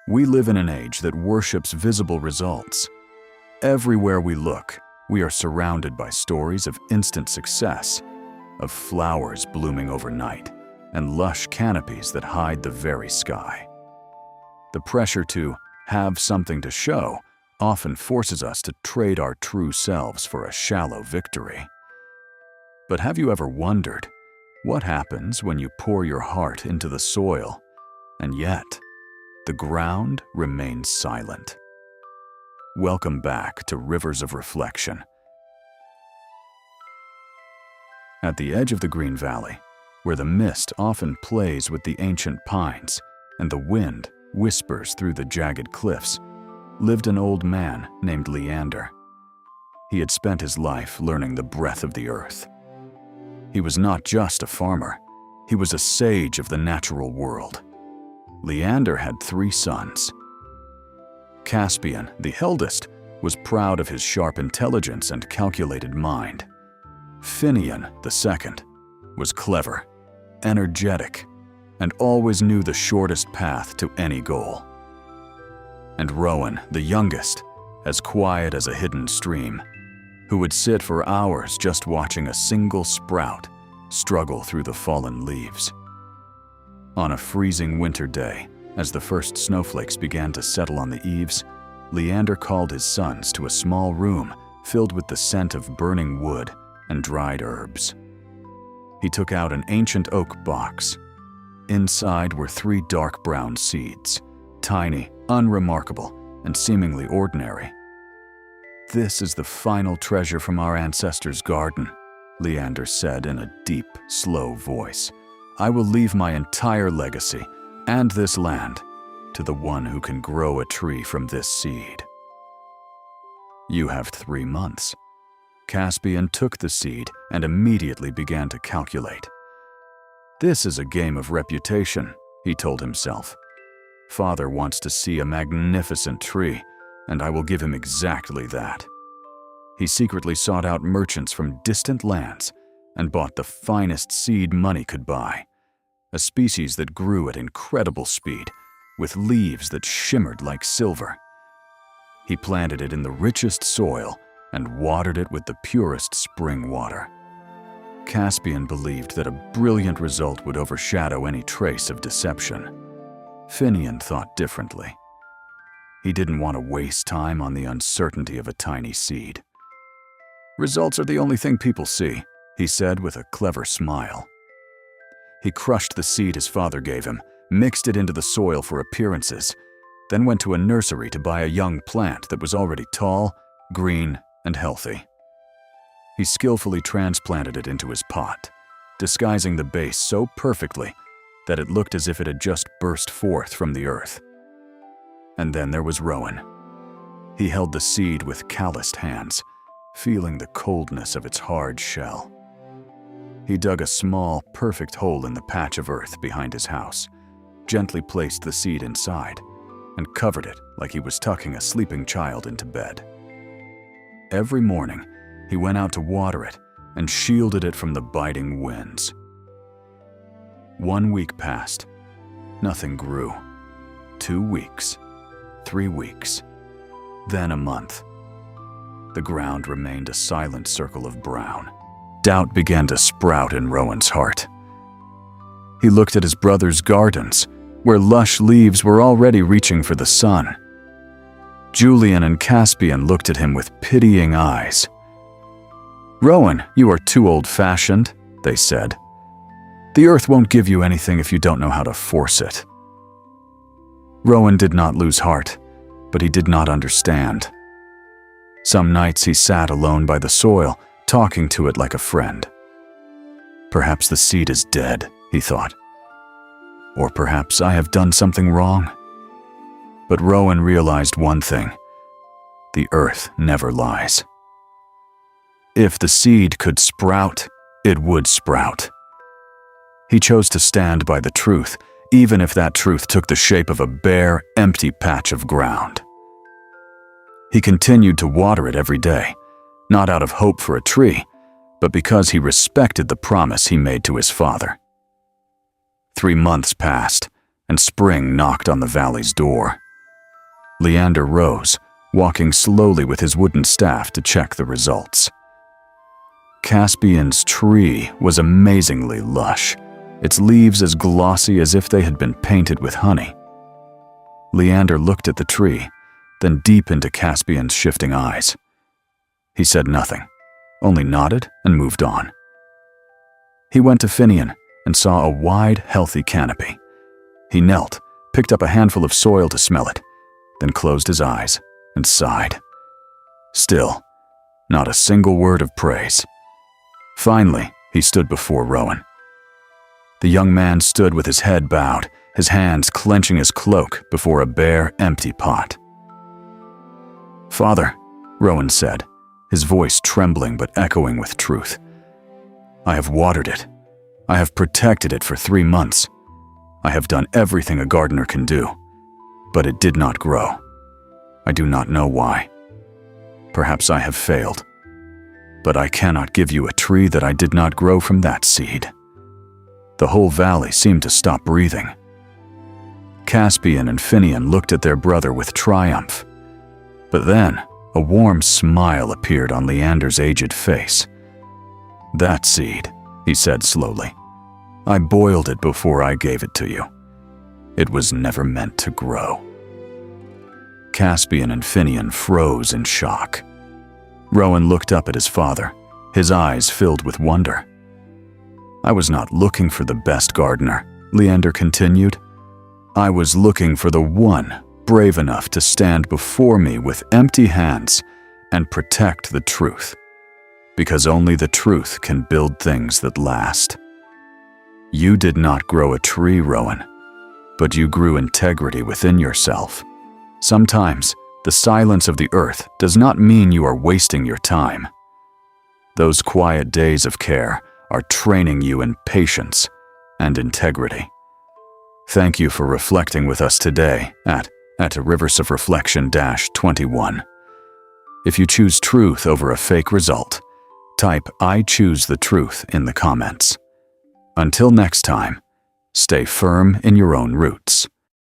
We live in an age that worships visible results. Everywhere we look, we are surrounded by stories of instant success, of flowers blooming overnight, and lush canopies that hide the very sky. The pressure to have something to show often forces us to trade our true selves for a shallow victory. But have you ever wondered what happens when you pour your heart into the soil, and yet the ground remains silent? Welcome back to Rivers of Reflection. At the edge of the Green Valley, where the mist often plays with the ancient pines and the wind whispers through the jagged cliffs, lived an old man named Leander. He had spent his life learning the breath of the earth. He was not just a farmer, he was a sage of the natural world. Leander had 3 sons. Caspian, the eldest, was proud of his sharp intelligence and calculated mind. Finnian, the second, was clever, energetic, and always knew the shortest path to any goal. And Rowan, the youngest, as quiet as a hidden stream, who would sit for hours just watching a single sprout struggle through the fallen leaves. On a freezing winter day, as the first snowflakes began to settle on the eaves, Leander called his sons to a small room filled with the scent of burning wood and dried herbs. He took out an ancient oak box. Inside were 3 dark brown seeds, tiny, unremarkable, and seemingly ordinary. "This is the final treasure from our ancestors' garden," Leander said in a deep, slow voice. "I will leave my entire legacy, and this land, to the one who can grow a tree from this seed." "You have 3 months." Caspian took the seed and immediately began to calculate. "This is a game of reputation," he told himself. "Father wants to see a magnificent tree, and I will give him exactly that." He secretly sought out merchants from distant lands and bought the finest seed money could buy, a species that grew at incredible speed, with leaves that shimmered like silver. He planted it in the richest soil and watered it with the purest spring water. Caspian believed that a brilliant result would overshadow any trace of deception. Finnian thought differently. He didn't want to waste time on the uncertainty of a tiny seed. "Results are the only thing people see," he said with a clever smile. He crushed the seed his father gave him, mixed it into the soil for appearances, then went to a nursery to buy a young plant that was already tall, green, and healthy. He skillfully transplanted it into his pot, disguising the base so perfectly that it looked as if it had just burst forth from the earth. And then there was Rowan. He held the seed with calloused hands, feeling the coldness of its hard shell. He dug a small, perfect hole in the patch of earth behind his house, gently placed the seed inside, and covered it like he was tucking a sleeping child into bed. Every morning, he went out to water it and shielded it from the biting winds. 1 week passed. Nothing grew. 2 weeks. 3 weeks. Then a month. The ground remained a silent circle of brown. Doubt began to sprout in Rowan's heart. He looked at his brother's gardens, where lush leaves were already reaching for the sun. Julian and Caspian looked at him with pitying eyes. "Rowan, you are too old-fashioned," they said. "The earth won't give you anything if you don't know how to force it." Rowan did not lose heart, but he did not understand. Some nights he sat alone by the soil, talking to it like a friend. "Perhaps the seed is dead," he thought. "Or perhaps I have done something wrong." But Rowan realized one thing: the earth never lies. If the seed could sprout, it would sprout. He chose to stand by the truth, even if that truth took the shape of a bare, empty patch of ground. He continued to water it every day, not out of hope for a tree, but because he respected the promise he made to his father. 3 months passed, and spring knocked on the valley's door. Leander rose, walking slowly with his wooden staff to check the results. Caspian's tree was amazingly lush, its leaves as glossy as if they had been painted with honey. Leander looked at the tree, then deep into Caspian's shifting eyes. He said nothing, only nodded and moved on. He went to Finnian and saw a wide, healthy canopy. He knelt, picked up a handful of soil to smell it, then closed his eyes and sighed. Still, not a single word of praise. Finally, he stood before Rowan. The young man stood with his head bowed, his hands clenching his cloak before a bare, empty pot. "Father," Rowan said, his voice trembling but echoing with truth, "I have watered it. I have protected it for 3 months. I have done everything a gardener can do, but it did not grow. I do not know why. Perhaps I have failed, but I cannot give you a tree that I did not grow from that seed." The whole valley seemed to stop breathing. Caspian and Finnian looked at their brother with triumph. But then, a warm smile appeared on Leander's aged face. "That seed," he said slowly, "I boiled it before I gave it to you. It was never meant to grow." Caspian and Finnian froze in shock. Rowan looked up at his father, his eyes filled with wonder. "I was not looking for the best gardener," Leander continued. "I was looking for the one brave enough to stand before me with empty hands and protect the truth, because only the truth can build things that last. You did not grow a tree, Rowan, but you grew integrity within yourself. Sometimes, the silence of the earth does not mean you are wasting your time. Those quiet days of care are training you in patience and integrity. Thank you for reflecting with us today at Rivers of Reflection -21. If you choose truth over a fake result, type "I choose the truth" in the comments. Until next time, stay firm in your own roots.